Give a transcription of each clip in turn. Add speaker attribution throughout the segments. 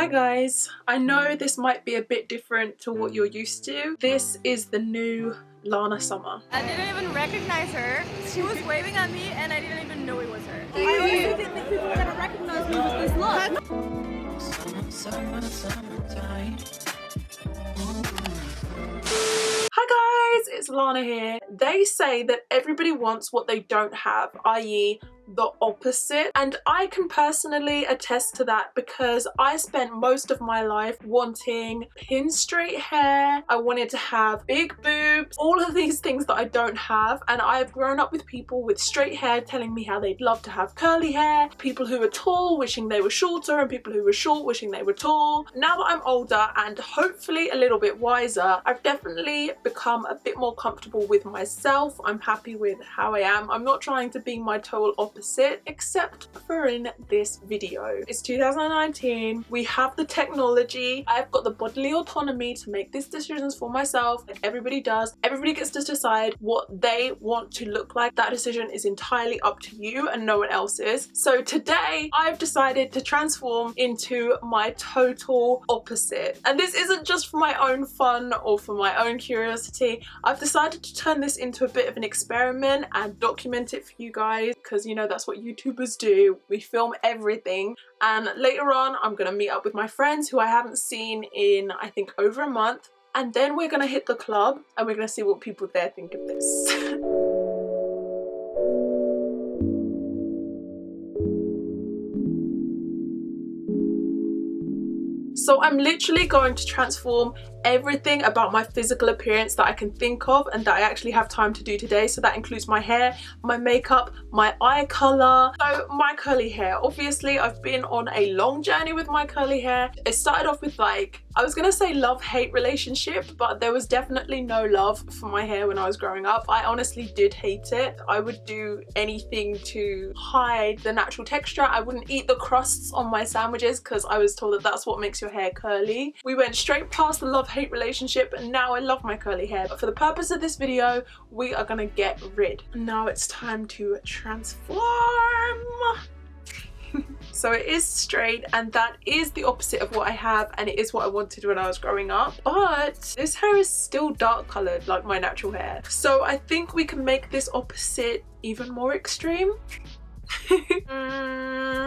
Speaker 1: Hi guys, I know this might be a bit different to what you're used to. This is the new Lana Summer.
Speaker 2: I didn't even recognize her. She was waving at me and I didn't even know it was her. I honestly didn't think people were gonna recognize me with this look.
Speaker 1: Hi guys, it's Lana here. They say that everybody wants what they don't have, i.e. the opposite, and I can personally attest to that because I spent most of my life wanting pin straight hair. I wanted to have big boobs, all of these things that I don't have, and I've grown up with people with straight hair telling me how they'd love to have curly hair, people who are tall wishing they were shorter, and people who were short wishing they were tall. Now that I'm older and hopefully a little bit wiser, I've definitely become a bit more comfortable with myself. I'm happy with how I am. I'm not trying to be my total opposite, except for in this video. It's 2019, we have the technology, I've got the bodily autonomy to make these decisions for myself like everybody does. Everybody gets to decide what they want to look like. That decision is entirely up to you and no one else's. So today I've decided to transform into my total opposite, and this isn't just for my own fun or for my own curiosity. I've decided to turn this into a bit of an experiment and document it for you guys, because you know that's what YouTubers do. We film everything, and later on I'm gonna meet up with my friends who I haven't seen in I think over a month, and then we're gonna hit the club and we're gonna see what people there think of this. So I'm literally going to transform everything about my physical appearance that I can think of and that I actually have time to do today. So that includes my hair, my makeup, my eye color. So my curly hair, obviously I've been on a long journey with my curly hair. It started off with like, I was gonna say love-hate relationship, but there was definitely no love for my hair when I was growing up. I honestly did hate it. I would do anything to hide the natural texture. I wouldn't eat the crusts on my sandwiches because I was told that that's what makes your hair curly. We went straight past the love-hate relationship and now I love my curly hair, but for the purpose of this video we are gonna get rid. Now it's time to transform. So it is straight, and that is the opposite of what I have, and it is what I wanted when I was growing up, but this hair is still dark colored like my natural hair, so I think we can make this opposite even more extreme.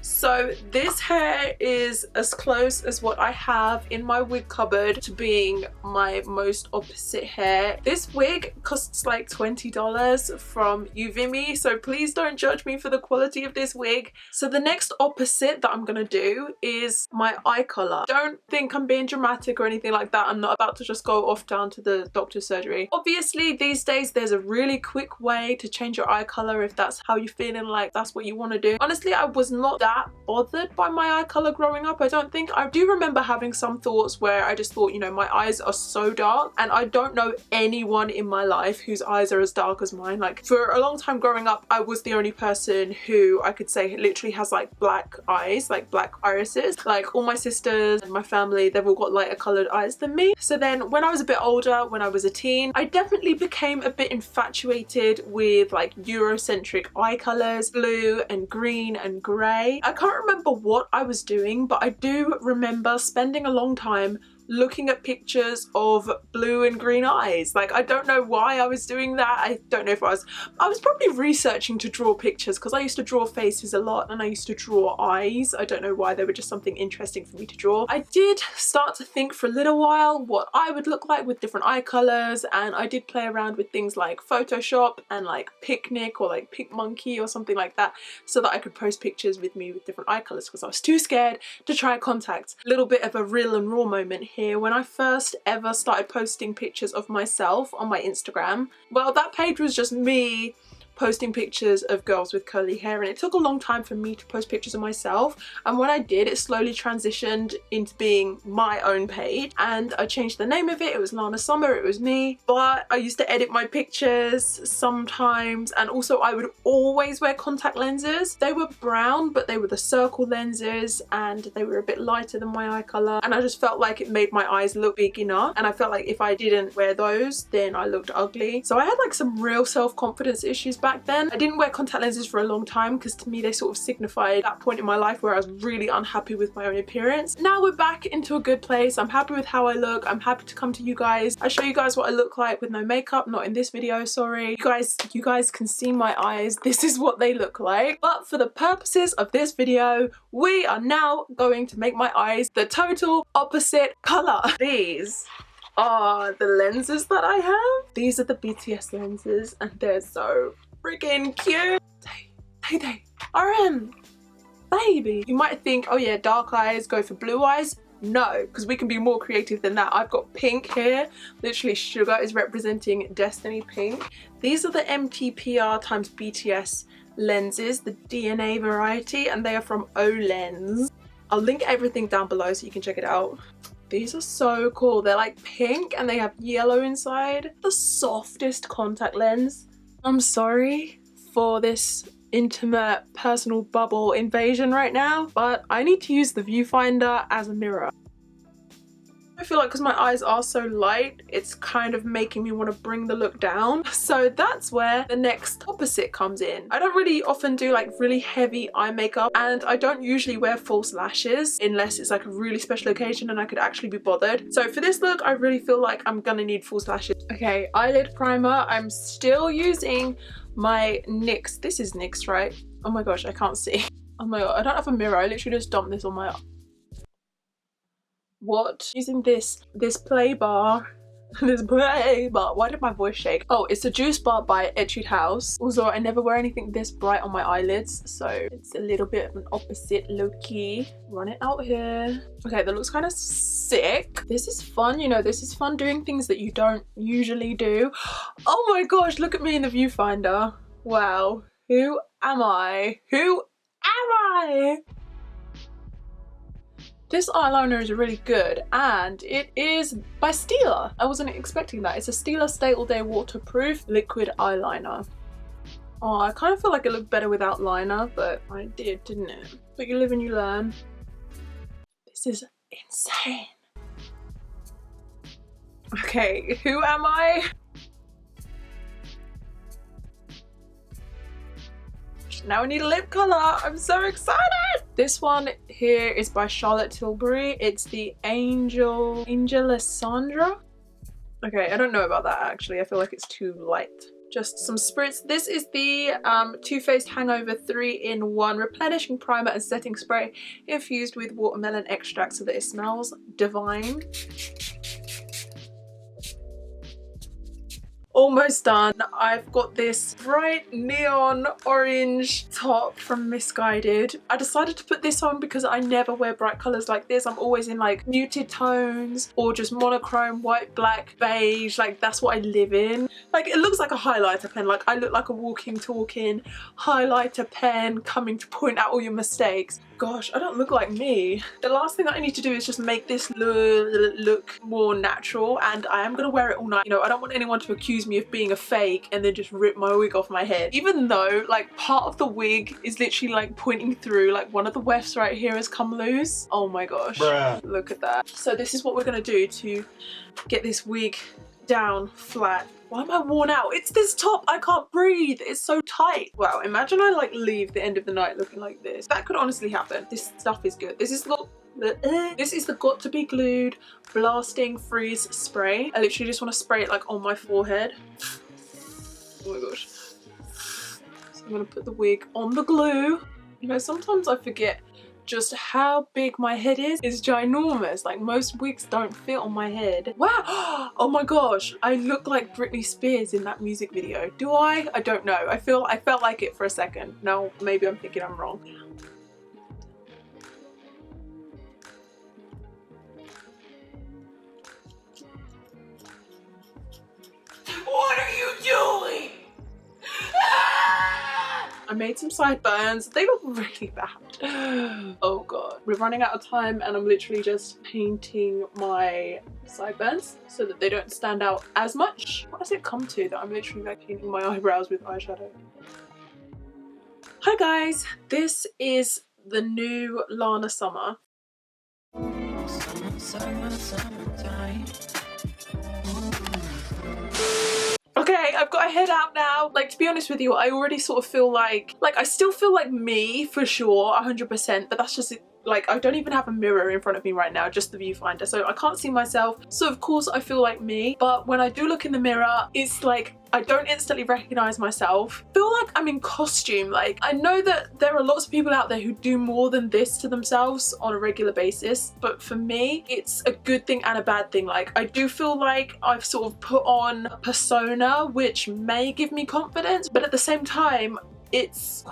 Speaker 1: So this hair is as close as what I have in my wig cupboard to being my most opposite hair. This wig costs like $20 from Uvimi, so please don't judge me for the quality of this wig. So the next opposite that I'm gonna do is my eye color. Don't think I'm being dramatic or anything like that. I'm not about to just go off down to the doctor's surgery. Obviously these days there's a really quick way to change your eye color if that's how you're feeling like that's what you want to do. Honestly, I was not that bothered by my eye color growing up. I don't think. I do remember having some thoughts where I just thought, you know, my eyes are so dark, and I don't know anyone in my life whose eyes are as dark as mine. Like for a long time growing up, I was the only person who I could say literally has like black eyes, like black irises. Like all my sisters and my family, they've all got lighter colored eyes than me. So then when I was a bit older, when I was a teen, I definitely became a bit infatuated with like Eurocentric eye colors, blue and green and grey. I can't remember what I was doing, but I do remember spending a long time looking at pictures of blue and green eyes. Like I don't know why I was doing that. I don't know if I was probably researching to draw pictures, because I used to draw faces a lot and I used to draw eyes. I don't know why, they were just something interesting for me to draw. I did start to think for a little while what I would look like with different eye colors, and I did play around with things like Photoshop and like Picnic or like PicMonkey or something like that, so that I could post pictures with me with different eye colors, because I was too scared to try contacts. A little bit of a real and raw moment here. When I first ever started posting pictures of myself on my Instagram, well, that page was just me posting pictures of girls with curly hair, and it took a long time for me to post pictures of myself, and when I did, it slowly transitioned into being my own page, and I changed the name of it. It was Lana Summer, it was me, but I used to edit my pictures sometimes, and also I would always wear contact lenses. They were brown, but they were the circle lenses, and they were a bit lighter than my eye color, and I just felt like it made my eyes look big enough, and I felt like if I didn't wear those then I looked ugly. So I had like some real self-confidence issues back then. I didn't wear contact lenses for a long time because to me they sort of signified that point in my life where I was really unhappy with my own appearance. Now we're back into a good place. I'm happy with how I look. I'm happy to come to you guys. I show you guys what I look like with no makeup, not in this video, sorry. You guys can see my eyes. This is what they look like. But for the purposes of this video, we are now going to make my eyes the total opposite color. These are the lenses that I have. These are the BTS lenses and they're so freaking cute. They RM, baby. You might think, oh yeah, dark eyes go for blue eyes. No, because we can be more creative than that. I've got pink here. Literally, sugar is representing Destiny pink. These are the MTPR times BTS lenses, the DNA variety, and they are from Olens. I'll link everything down below so you can check it out. These are so cool. They're like pink and they have yellow inside. The softest contact lens. I'm sorry for this intimate personal bubble invasion right now, but I need to use the viewfinder as a mirror. I feel like because my eyes are so light, it's kind of making me want to bring the look down. So that's where the next opposite comes in. I don't really often do like really heavy eye makeup, and I don't usually wear false lashes unless it's like a really special occasion and I could actually be bothered. So for this look, I really feel like I'm gonna need false lashes. Okay, eyelid primer. I'm still using my NYX. This is NYX, right? Oh my gosh, I can't see. Oh my god, I don't have a mirror. I literally just dumped this on my what? Using this play bar. This play bar. Why did my voice shake? Oh, it's a juice bar by Etude House. Also, I never wear anything this bright on my eyelids, so it's a little bit of an opposite low-key. Run it out here. Okay, that looks kind of sick. This is fun, you know, this is fun doing things that you don't usually do. Oh my gosh, look at me in the viewfinder. Wow. Who am I? Who am I? This eyeliner is really good and it is by Stila. I wasn't expecting that. It's a Stila Stay All Day Waterproof Liquid Eyeliner. Oh, I kind of feel like it looked better without liner, but I did, didn't it? But you live and you learn. This is insane. Okay, who am I? Now I need a lip color. I'm so excited. This one here is by Charlotte Tilbury. It's the Angel Alessandra. Okay, I don't know about that actually. I feel like it's too light. Just some spritz. This is the Too Faced Hangover 3-in-1 replenishing primer and setting spray infused with watermelon extract so that it smells divine. Almost done. I've got this bright neon orange top from Missguided. I decided to put this on because I never wear bright colors like this. I'm always in like muted tones or just monochrome, white, black, beige. Like that's what I live in. Like it looks like a highlighter pen. Like I look like a walking, talking highlighter pen coming to point out all your mistakes. Gosh, I don't look like me. The last thing that I need to do is just make this look more natural, and I am gonna wear it all night. You know, I don't want anyone to accuse me of being a fake and then just rip my wig off my head. Even though like part of the wig is literally like pointing through, like one of the wefts right here has come loose. Oh my gosh, bruh. Look at that. So this is what we're gonna do to get this wig down flat. Why am I worn out? It's this top. I can't breathe. It's so tight. Wow, imagine I like leave the end of the night looking like this. That could honestly happen. This stuff is good. This is the Got To Be Glued Blasting Freeze Spray. I literally just want to spray it like on my forehead. Oh my gosh. So I'm gonna put the wig on the glue. You know, sometimes I forget just how big my head is. It's ginormous. Like most wigs don't fit on my head. Wow. Oh my gosh, I look like Britney Spears in that music video. Do I? I don't know. I felt like it for a second. Now maybe I'm thinking I'm wrong. What are you doing? I made some sideburns. They look really bad. Oh god. We're running out of time and I'm literally just painting my sideburns so that they don't stand out as much. What does it come to that I'm literally like painting my eyebrows with eyeshadow? Hi guys, this is the new Lana Summer. Okay, okay, I've got to head out now. Like, to be honest with you, I already sort of feel like I still feel like me for sure, 100%, but that's just like, I don't even have a mirror in front of me right now, just the viewfinder, so I can't see myself. So of course I feel like me, but when I do look in the mirror, it's like I don't instantly recognize myself. I feel like I'm in costume. Like, I know that there are lots of people out there who do more than this to themselves on a regular basis, but for me, it's a good thing and a bad thing. Like, I do feel like I've sort of put on a persona which may give me confidence, but at the same time, it's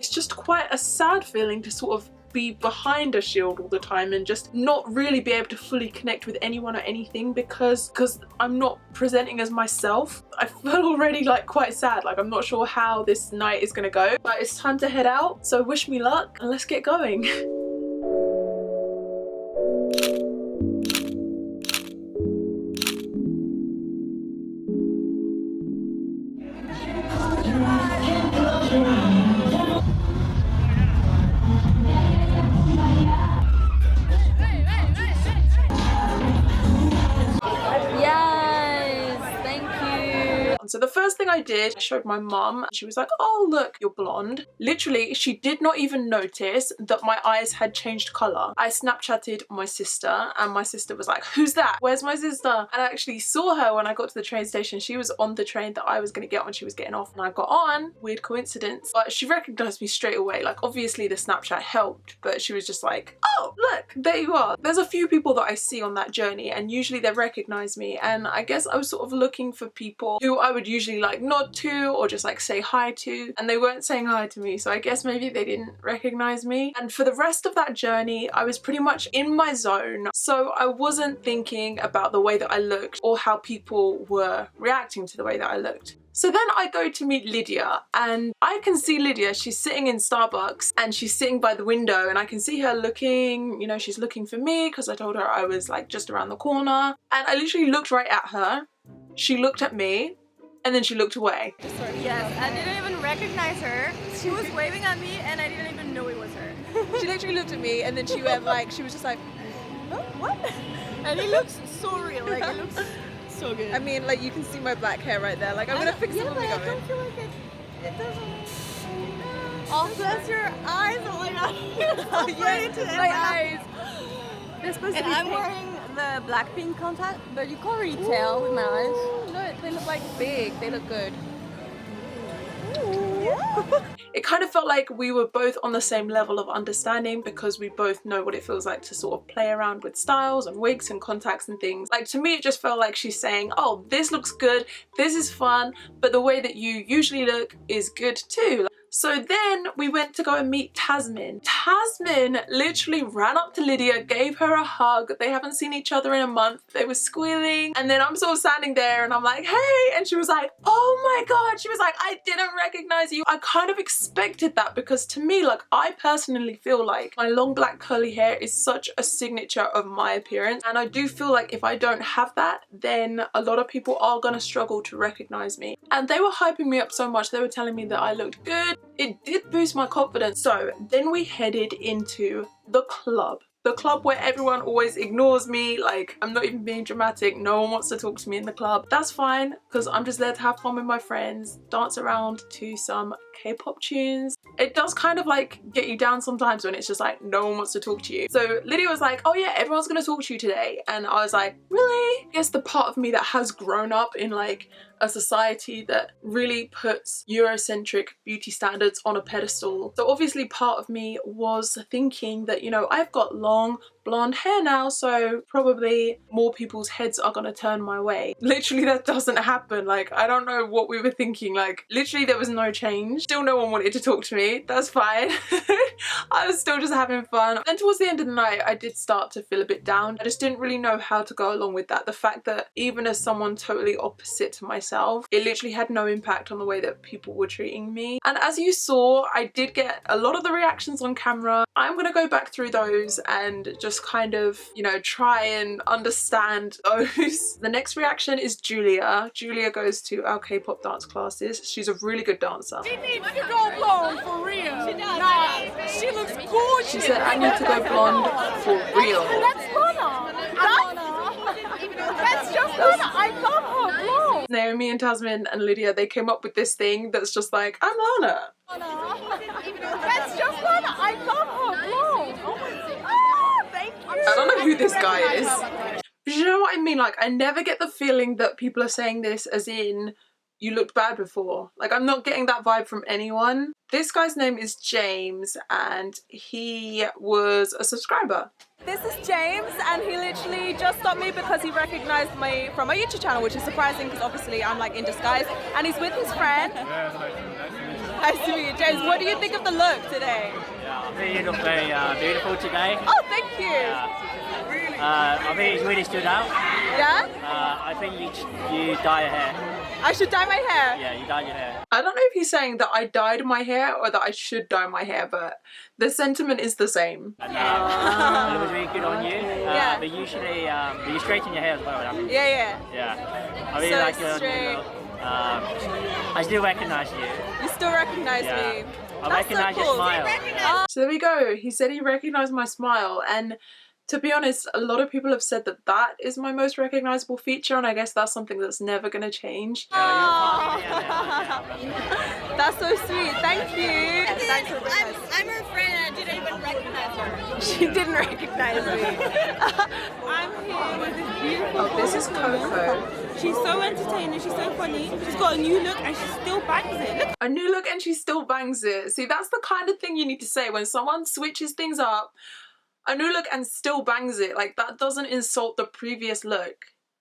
Speaker 1: just quite a sad feeling to sort of be behind a shield all the time and just not really be able to fully connect with anyone or anything because I'm not presenting as myself. I feel already like quite sad. Like, I'm not sure how this night is gonna go, but it's time to head out. So wish me luck and let's get going. So the first thing I did, I showed my mum. She was like, oh look, you're blonde. Literally, she did not even notice that my eyes had changed colour. I Snapchatted my sister and my sister was like, who's that? Where's my sister? And I actually saw her when I got to the train station. She was on the train that I was going to get on. She was getting off and I got on. Weird coincidence. But she recognised me straight away. Like, obviously the Snapchat helped, but she was just like, oh, look, there you are. There's a few people that I see on that journey and usually they recognise me. And I guess I was sort of looking for people who I would usually like nod to or just like say hi to, and they weren't saying hi to me, so I guess maybe they didn't recognize me. And for the rest of that journey I was pretty much in my zone, so I wasn't thinking about the way that I looked or how people were reacting to the way that I looked. So then I go to meet Lydia and I can see Lydia, she's sitting in Starbucks and she's sitting by the window and I can see her looking, you know, she's looking for me because I told her I was like just around the corner, and I literally looked right at her. She looked at me and then she looked away.
Speaker 2: Yes, I didn't even recognize her. She was waving at me and I didn't even know it was her.
Speaker 3: She literally looked at me and then she went like, she was just like, oh, what?
Speaker 2: And it looks so real, like it looks so good.
Speaker 3: I mean, like, you can see my black hair right there. Like, I'm gonna fix it when we go
Speaker 2: I don't feel like it doesn't. Oh, bless your eyes, oh my god. You're so pretty today. My eyes. They're supposed to be I'm wearing the Blackpink contact, but you can't really tell with my eyes.
Speaker 3: No, they look like big. They look good.
Speaker 1: It kind of felt like we were both on the same level of understanding because we both know what it feels like to sort of play around with styles and wigs and contacts and things. Like, to me it just felt like she's saying, oh, this looks good, this is fun, but the way that you usually look is good too. So then we went to go and meet Tasmin. Tasmin literally ran up to Lydia, gave her a hug. They haven't seen each other in a month. They were squealing. And then I'm sort of standing there and I'm like, hey. And she was like, oh my God. She was like, I didn't recognize you. I kind of expected that because to me, like, I personally feel like my long black curly hair is such a signature of my appearance. And I do feel like if I don't have that, then a lot of people are gonna struggle to recognize me. And they were hyping me up so much. They were telling me that I looked good. It did boost my confidence. So then we headed into the club. The club where everyone always ignores me. Like, I'm not even being dramatic. No one wants to talk to me in the club. That's fine because I'm just there to have fun with my friends, dance around to some K-pop tunes. It does kind of like get you down sometimes when it's just like no one wants to talk to you. So Lydia was like, oh yeah, everyone's gonna talk to you today. And I was like, really? I guess the part of me that has grown up in like a society that really puts Eurocentric beauty standards on a pedestal. So obviously part of me was thinking that, you know, I've got long blonde hair now, so probably more people's heads are gonna turn my way. Literally that doesn't happen. Like, I don't know what we were thinking. Like, literally there was no change. Still no one wanted to talk to me. That's fine. I was still just having fun. And towards the end of the night I did start to feel a bit down. I just didn't really know how to go along with that. The fact that even as someone totally opposite to myself, it literally had no impact on the way that people were treating me. And as you saw, I did get a lot of the reactions on camera. I'm gonna go back through those and just kind of, you know, try and understand those. The next reaction is Julia. Julia goes to our K-pop dance classes. She's a really good dancer.
Speaker 2: She needs to go blonde for real. She does. Nah, she looks gorgeous.
Speaker 1: She said, I need to go blonde for real.
Speaker 2: That's Lana. That's just Lana. I love her blonde.
Speaker 1: Naomi and Tasmin and Lydia, they came up with this thing that's just like, I'm Lana.
Speaker 2: That's just Lana. I love her blog. Oh my god. Thank you.
Speaker 1: I don't know who this guy is. But you know what I mean? Like, I never get the feeling that people are saying this as in, you looked bad before. Like, I'm not getting that vibe from anyone. This guy's name is James, and he was a subscriber.
Speaker 3: This is James, and he literally just stopped me because he recognized me from my YouTube channel, which is surprising because obviously I'm like in disguise. And he's with his friend. Nice to meet you, James. What do you think of the look today?
Speaker 4: Yeah, I think you look very beautiful today.
Speaker 3: Oh, thank you.
Speaker 4: I think it really stood out.
Speaker 3: Yeah?
Speaker 4: I think you dye your hair.
Speaker 3: I should dye my hair.
Speaker 4: Yeah, you dye your hair.
Speaker 1: I don't know if he's saying that I dyed my hair or that I should dye my hair, but the sentiment is the same.
Speaker 4: And it was really good on you.
Speaker 3: Yeah.
Speaker 4: But usually, you straighten your hair as well.
Speaker 3: Yeah.
Speaker 4: Yeah. I really
Speaker 3: So
Speaker 4: like your
Speaker 3: straight.
Speaker 4: look. I still recognize you.
Speaker 3: You still recognize me.
Speaker 4: I
Speaker 3: That's
Speaker 4: recognize
Speaker 3: so
Speaker 4: your
Speaker 3: cool.
Speaker 4: smile.
Speaker 1: So there we go. He said he recognized my smile, and to be honest, a lot of people have said that that is my most recognizable feature, and I guess that's something that's never going to change.
Speaker 3: That's so sweet. Thank you. Thanks for
Speaker 2: I'm her friend. I didn't even recognize her.
Speaker 3: She didn't recognize me.
Speaker 5: I'm here with this beautiful
Speaker 1: Oh, this is Coco.
Speaker 5: She's so entertaining, she's so funny. She's got a new look and she still bangs it. Look.
Speaker 1: A new look and she still bangs it. See, that's the kind of thing you need to say when someone switches things up. A new look and still bangs it. Like, that doesn't insult the previous look.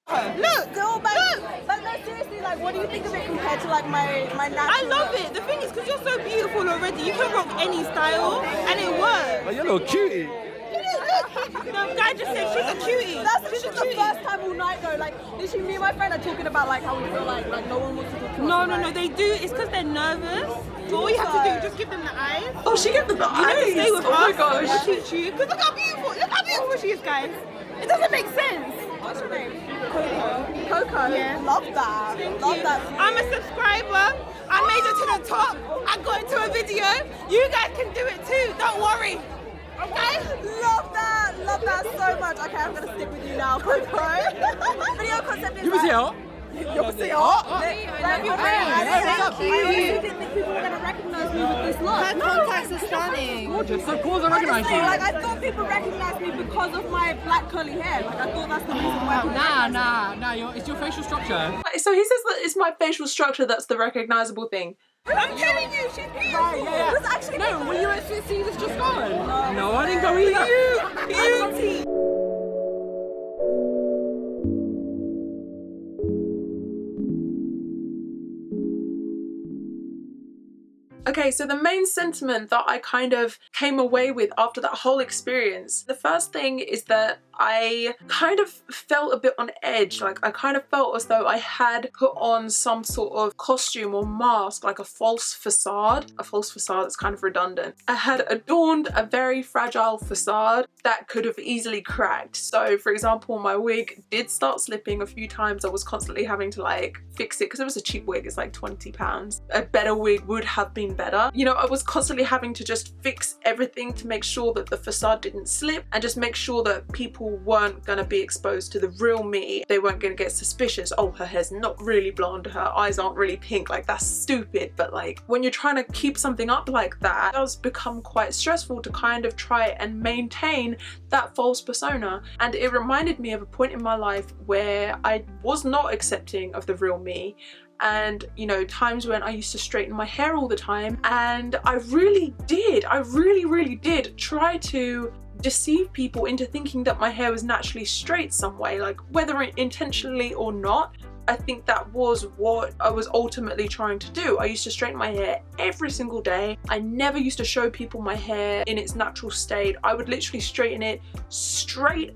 Speaker 3: Look, girl, but no, seriously, like, what do you think of it compared to like my natural?
Speaker 5: I love it. The thing is, because you're so beautiful already, you can rock any style and it works.
Speaker 6: Oh, you're a little cutie.
Speaker 5: The guy just said she's a cutie.
Speaker 3: This is the first time all night though. Like, literally, me and my friend are talking about like how we feel like no one wants to talk to us.
Speaker 5: No, they do. It's because they're nervous. So all you have to do is just give them the eyes.
Speaker 1: Oh, she gave them the
Speaker 5: You
Speaker 1: eyes.
Speaker 5: need to stay with
Speaker 1: Oh my
Speaker 5: us.
Speaker 1: gosh.
Speaker 5: We'll teach you. Because look how beautiful she is, guys. It doesn't make sense.
Speaker 3: What's your name?
Speaker 5: Coco.
Speaker 3: Coco.
Speaker 5: Yeah.
Speaker 3: Love that. Love that.
Speaker 5: I'm a subscriber. I made it to the top. I got into a video. You guys can do it too. Don't worry. Okay?
Speaker 3: Love that so much. Okay, I'm gonna stick with you now, Coco. Video concept is
Speaker 6: You was here.
Speaker 3: You'll see
Speaker 5: I love you,
Speaker 3: I honestly didn't think people were gonna recognize me with this look.
Speaker 2: Her contacts are stunning.
Speaker 6: Gorgeous. So cool, I recognize
Speaker 3: Honestly,
Speaker 6: you.
Speaker 3: like I thought people recognized me because of my black curly hair. Like I thought that's the reason why. people recognized me.
Speaker 6: Nah. It's your facial structure.
Speaker 1: So he says that it's my facial structure that's the recognizable thing.
Speaker 5: I'm telling you, she's beautiful.
Speaker 6: Yeah.
Speaker 3: It was actually
Speaker 6: No, were you at see this just gone? No, I didn't go either.
Speaker 5: Beauty.
Speaker 1: Okay, so the main sentiment that I kind of came away with after that whole experience, the first thing is that I kind of felt a bit on edge. Like, I kind of felt as though I had put on some sort of costume or mask, like a false facade. A false facade that's kind of redundant. I had adorned a very fragile facade that could have easily cracked. So, for example, my wig did start slipping a few times. I was constantly having to like fix it because it was a cheap wig. It's like £20. A better wig would have been better. You know, I was constantly having to just fix everything to make sure that the facade didn't slip and just make sure that people weren't going to be exposed to the real me. They weren't going to get suspicious. Oh, her hair's not really blonde, her eyes aren't really pink. Like, that's stupid. But like, when you're trying to keep something up like that, it does become quite stressful to kind of try and maintain that false persona. And it reminded me of a point in my life where I was not accepting of the real me. And you know, times when I used to straighten my hair all the time, and I really did try to deceive people into thinking that my hair was naturally straight some way, like whether intentionally or not. I think that was what I was ultimately trying to do. I used to straighten my hair every single day. I never used to show people my hair in its natural state. I would literally straighten it straight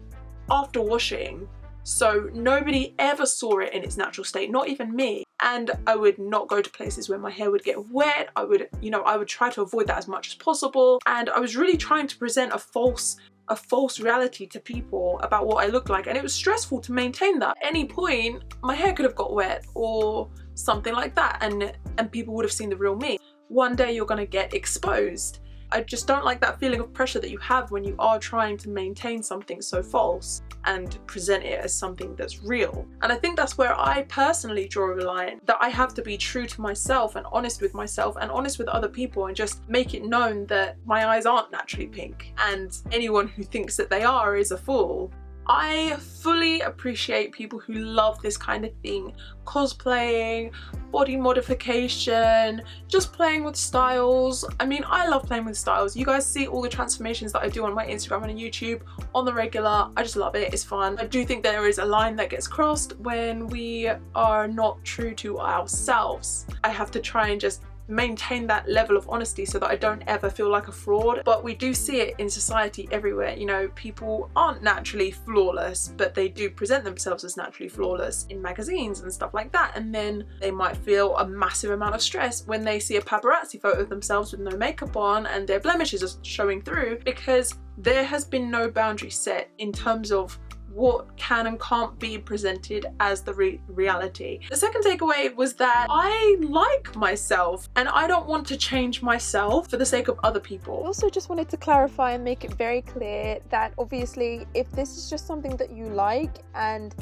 Speaker 1: after washing, so nobody ever saw it in its natural state, not even me. And I would not go to places where my hair would get wet. I would try to avoid that as much as possible. And I was really trying to present a false reality to people about what I looked like. And it was stressful to maintain that. At any point, my hair could have got wet or something like that, and people would have seen the real me. One day you're gonna get exposed. I just don't like that feeling of pressure that you have when you are trying to maintain something so false and present it as something that's real. And I think that's where I personally draw a line, that I have to be true to myself and honest with myself and honest with other people, and just make it known that my eyes aren't naturally pink, and anyone who thinks that they are is a fool. I fully appreciate people who love this kind of thing, cosplaying, body modification, just playing with styles. I mean, I love playing with styles. You guys see all the transformations that I do on my Instagram and YouTube on the regular. I just love it, it's fun. I do think there is a line that gets crossed when we are not true to ourselves. I have to try and just maintain that level of honesty so that I don't ever feel like a fraud. But we do see it in society everywhere. You know, people aren't naturally flawless, but they do present themselves as naturally flawless in magazines and stuff like that, and then they might feel a massive amount of stress when they see a paparazzi photo of themselves with no makeup on and their blemishes are showing through, because there has been no boundary set in terms of what can and can't be presented as the reality. The second takeaway was that I like myself and I don't want to change myself for the sake of other people.
Speaker 3: I also just wanted to clarify and make it very clear that obviously if this is just something that you like, and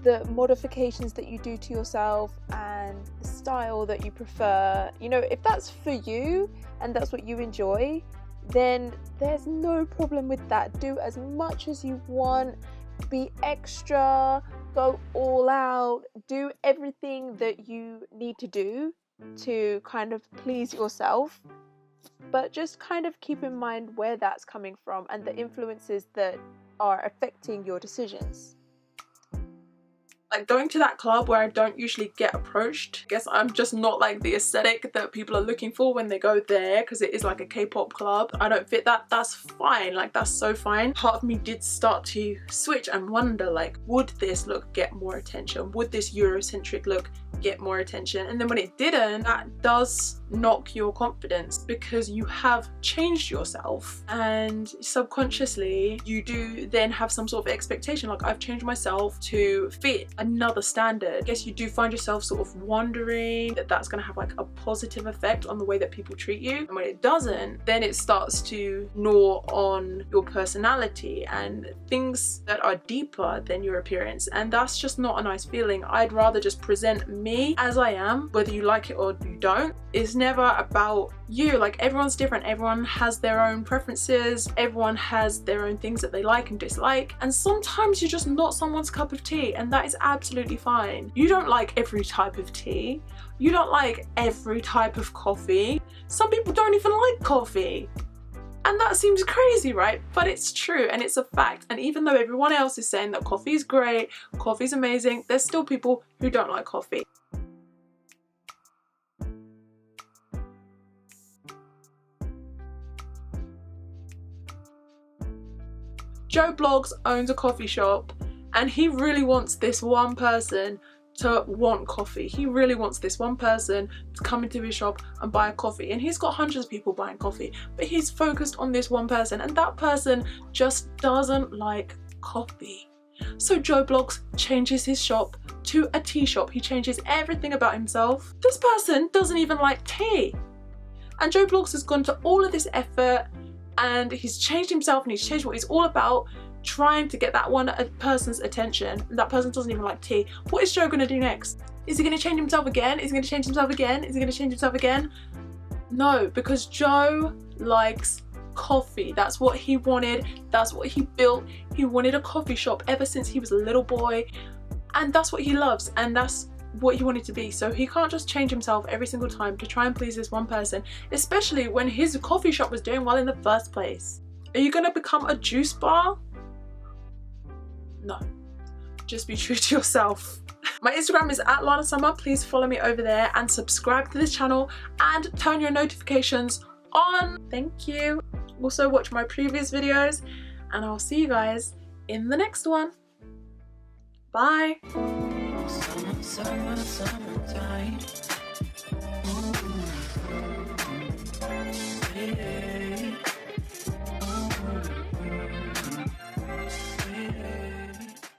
Speaker 3: the modifications that you do to yourself and the style that you prefer, you know, if that's for you and that's what you enjoy, then there's no problem with that. Do as much as you want, be extra, go all out, do everything that you need to do to kind of please yourself, but just kind of keep in mind where that's coming from and the influences that are affecting your decisions.
Speaker 1: Like going to that club where I don't usually get approached. I guess I'm just not like the aesthetic that people are looking for when they go there, because it is like a K-pop club. I don't fit that. That's fine. Like, that's so fine. Part of me did start to switch and wonder, like, would this look get more attention? Would this Eurocentric look get more attention? And then when it didn't, that does knock your confidence, because you have changed yourself and subconsciously you do then have some sort of expectation, like, I've changed myself to fit another standard. I guess you do find yourself sort of wondering that that's going to have like a positive effect on the way that people treat you, and when it doesn't, then it starts to gnaw on your personality and things that are deeper than your appearance, and that's just not a nice feeling. I'd rather just present me as I am, whether you like it or you don't. It's never about you. Like, everyone's different, everyone has their own preferences, everyone has their own things that they like and dislike, and sometimes you're just not someone's cup of tea, and that is absolutely fine. You don't like every type of tea, you don't like every type of coffee, some people don't even like coffee, and that seems crazy, right? But it's true and it's a fact. And even though everyone else is saying that coffee is great, coffee is amazing, there's still people who don't like coffee. Joe Blogs owns a coffee shop and he really wants this one person to want coffee. He really wants this one person to come into his shop and buy a coffee, and he's got hundreds of people buying coffee, but he's focused on this one person, and that person just doesn't like coffee. So Joe Blogs changes his shop to a tea shop. He changes everything about himself. This person doesn't even like tea, and Joe Blogs has gone to all of this effort and he's changed himself and he's changed what he's all about, trying to get that one person's attention. That person doesn't even like tea. What is Joe gonna do next? Is he gonna change himself again? Is he gonna change himself again? Is he gonna change himself again? No, because Joe likes coffee. That's what he wanted. That's what he built. He wanted a coffee shop ever since he was a little boy, and that's what he loves, and that's what he wanted to be. So he can't just change himself every single time to try and please this one person, especially when his coffee shop was doing well in the first place. Are you gonna become a juice bar? No, just be true to yourself. My Instagram is @LanaSummer. Please follow me over there and subscribe to this channel and turn your notifications on. Thank you. Also watch my previous videos and I'll see you guys in the next one. Bye.
Speaker 7: Summertime.